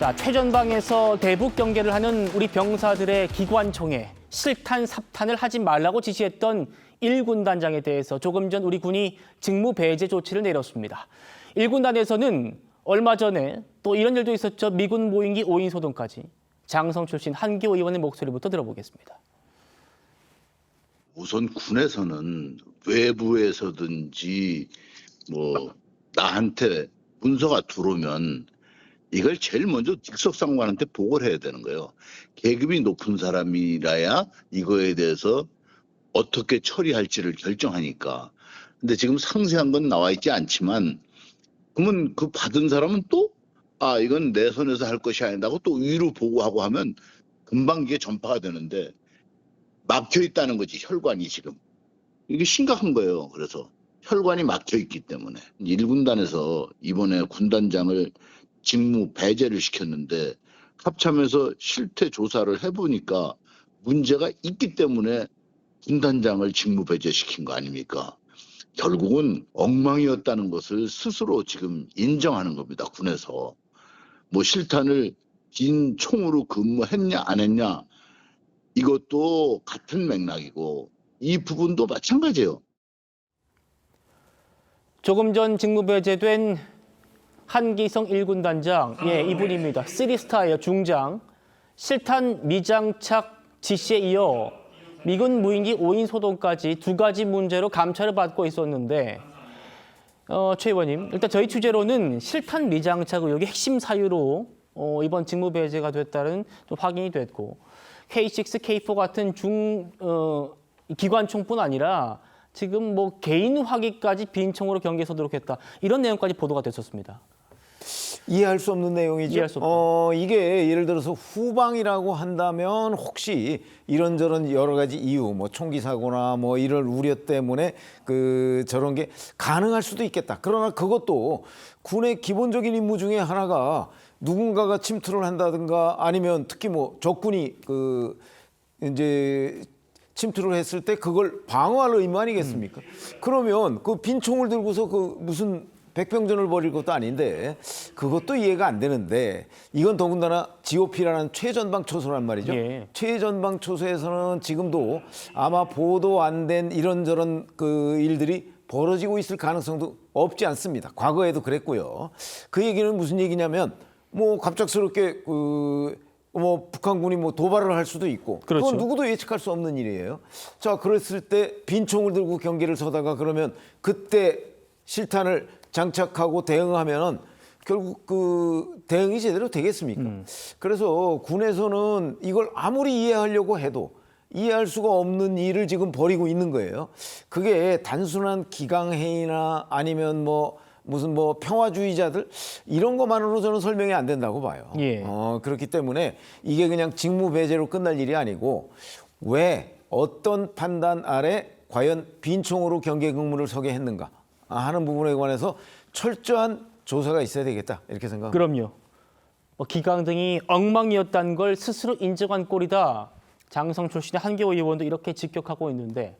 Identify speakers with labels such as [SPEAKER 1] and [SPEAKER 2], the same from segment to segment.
[SPEAKER 1] 자, 최전방에서 대북 경계를 하는 우리 병사들의 기관총에 실탄, 삽탄을 하지 말라고 지시했던 1군단장에 대해서 조금 전 우리 군이 직무 배제 조치를 내렸습니다. 1군단에서는 얼마 전에 또 이런 일도 있었죠. 미군 모임기 5인 소동까지. 장성 출신 한기호 의원의 목소리부터 들어보겠습니다.
[SPEAKER 2] 우선 군에서는 외부에서든지 나한테 문서가 들어오면 이걸 제일 먼저 직속상관한테 보고를 해야 되는 거예요. 계급이 높은 사람이라야 이거에 대해서 어떻게 처리할지를 결정하니까. 근데 지금 상세한 건 나와 있지 않지만 그러면 그 받은 사람은 또 이건 내 손에서 할 것이 아니라고 또 위로 보고하고 하면 금방 이게 전파가 되는데 막혀 있다는 거지, 혈관이 지금. 이게 심각한 거예요. 그래서 혈관이 막혀 있기 때문에 1군단에서 이번에 군단장을 직무 배제를 시켰는데 합참에서 실태 조사를 해보니까 문제가 있기 때문에 군단장을 직무 배제시킨 거 아닙니까? 결국은 엉망이었다는 것을 스스로 지금 인정하는 겁니다. 군에서. 실탄을 긴 총으로 근무했냐 안 했냐 이것도 같은 맥락이고 이 부분도 마찬가지예요.
[SPEAKER 1] 조금 전 직무 배제된 한기성 1군단장, 이분입니다. 3스타예요, 중장. 실탄 미장착 지시에 이어 미군 무인기 5인 소동까지 두 가지 문제로 감찰을 받고 있었는데 최 의원님, 일단 저희 취재로는 실탄 미장착 의혹이 핵심 사유로 이번 직무 배제가 됐다는 좀 확인이 됐고 K6, K4 같은 기관총뿐 아니라 지금 개인 화기까지 빈총으로 경계에 서도록 했다. 이런 내용까지 보도가 됐었습니다.
[SPEAKER 3] 이해할 수 없는 내용이죠.
[SPEAKER 1] 이해할 수 없다.
[SPEAKER 3] 이게 예를 들어서 후방이라고 한다면 혹시 이런저런 여러 가지 이유, 총기 사고나 이럴 우려 때문에 저런 게 가능할 수도 있겠다. 그러나 그것도 군의 기본적인 임무 중에 하나가 누군가가 침투를 한다든가 아니면 특히 적군이 이제 침투를 했을 때 그걸 방어할 의무 아니겠습니까? 그러면 그 빈 총을 들고서 무슨 백병전을 벌일 것도 아닌데 그것도 이해가 안 되는데 이건 더군다나 GOP라는 최전방 초소란 말이죠.
[SPEAKER 1] 예.
[SPEAKER 3] 최전방 초소에서는 지금도 아마 보도 안 된 이런저런 일들이 벌어지고 있을 가능성도 없지 않습니다. 과거에도 그랬고요. 그 얘기는 무슨 얘기냐면 갑작스럽게 북한군이 도발을 할 수도 있고
[SPEAKER 1] 그렇죠.
[SPEAKER 3] 그건 누구도 예측할 수 없는 일이에요. 자, 그랬을 때 빈 총을 들고 경계를 서다가 그러면 그때 실탄을 장착하고 대응하면 결국 대응이 제대로 되겠습니까? 그래서 군에서는 이걸 아무리 이해하려고 해도 이해할 수가 없는 일을 지금 벌이고 있는 거예요. 그게 단순한 기강회의나 아니면 무슨 평화주의자들 이런 것만으로 저는 설명이 안 된다고 봐요.
[SPEAKER 1] 예.
[SPEAKER 3] 그렇기 때문에 이게 그냥 직무 배제로 끝날 일이 아니고 왜 어떤 판단 아래 과연 빈총으로 경계 근무를 서게 했는가 하는 부분에 관해서 철저한 조사가 있어야 되겠다 이렇게 생각합니다.
[SPEAKER 1] 그럼요. 기강 등이 엉망이었다는 걸 스스로 인정한 꼴이다. 장성 출신의 한기호 의원도 이렇게 직격하고 있는데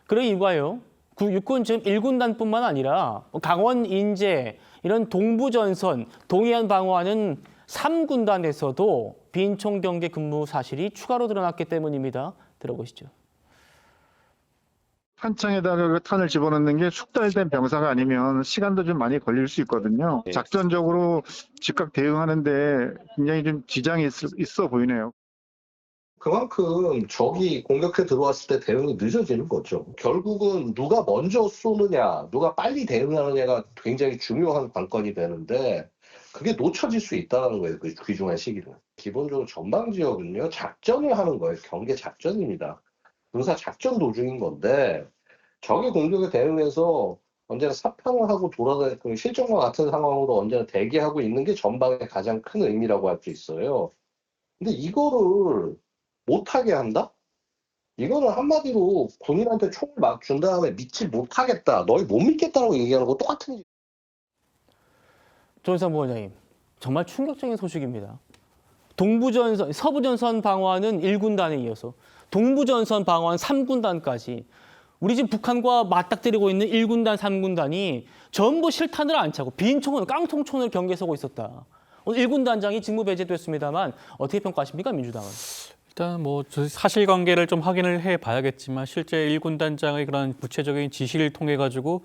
[SPEAKER 1] 그런 이유가요. 육군 지금 1군단뿐만 아니라 강원, 인제 이런 동부전선, 동해안 방어하는 3군단에서도 빈총 경계 근무 사실이 추가로 드러났기 때문입니다. 들어보시죠.
[SPEAKER 4] 탄창에다가 그 탄을 집어넣는 게 숙달된 병사가 아니면 시간도 좀 많이 걸릴 수 있거든요. 작전적으로 즉각 대응하는데 굉장히 좀 지장이 있어 보이네요.
[SPEAKER 5] 그만큼 적이 공격해 들어왔을 때 대응이 늦어지는 거죠. 결국은 누가 먼저 쏘느냐, 누가 빨리 대응하느냐가 굉장히 중요한 관건이 되는데 그게 놓쳐질 수 있다는 거예요. 그 귀중한 시기를. 기본적으로 전방 지역은요, 작전을 하는 거예요. 경계 작전입니다. 군사 작전 도중인 건데 적의 공격에 대응해서 언제나 사평을 하고 돌아다니는 실전과 같은 상황으로 언제나 대기하고 있는 게 전방의 가장 큰 의미라고 할 수 있어요. 근데 이거를 못하게 한다? 이거는 한마디로 군인한테 총을 막 준 다음에 믿지 못하겠다, 너희 못 믿겠다라고 얘기하는 거 똑같은 일이에요.
[SPEAKER 1] 조은상 부원장님, 정말 충격적인 소식입니다. 동부전선, 서부전선 방어하는 1군단에 이어서 동부전선 방어하는 3군단까지 우리 지금 북한과 맞닥뜨리고 있는 1군단, 3군단이 전부 실탄을 안 차고 빈총을 깡통총을 경계에 서고 있었다. 오늘 1군 단장이 직무 배제됐습니다만 어떻게 평가하십니까, 민주당은?
[SPEAKER 6] 일단 뭐 사실관계를 좀 확인을 해봐야겠지만 실제 1군 단장의 그런 구체적인 지시를 통해 가지고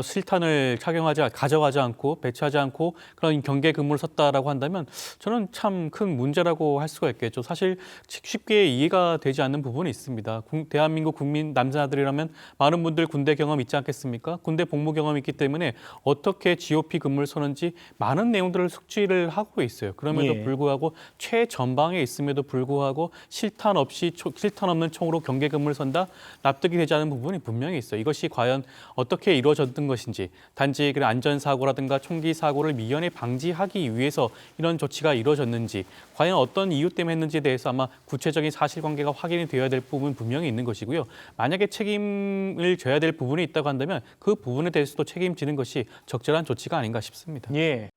[SPEAKER 6] 실탄을 가져가지 않고 배치하지 않고 그런 경계 근무를 섰다라고 한다면 저는 참 큰 문제라고 할 수가 있겠죠. 사실 쉽게 이해가 되지 않는 부분이 있습니다. 대한민국 국민 남자들이라면 많은 분들 군대 경험 있지 않겠습니까? 군대 복무 경험이 있기 때문에 어떻게 GOP 근무를 서는지 많은 내용들을 숙지를 하고 있어요. 그럼에도
[SPEAKER 1] 예.
[SPEAKER 6] 불구하고 최전방에 있음에도 불구하고 실탄 없는 총으로 경계 근무를 선다? 납득이 되지 않는 부분이 분명히 있어요. 이것이 과연 어떻게 이루어졌던 것인지, 단지 그 안전사고라든가 총기 사고를 미연에 방지하기 위해서 이런 조치가 이루어졌는지, 과연 어떤 이유 때문에 했는지에 대해서 아마 구체적인 사실관계가 확인이 되어야 될 부분은 분명히 있는 것이고요. 만약에 책임을 져야 될 부분이 있다고 한다면 그 부분에 대해서도 책임지는 것이 적절한 조치가 아닌가 싶습니다.
[SPEAKER 1] 예.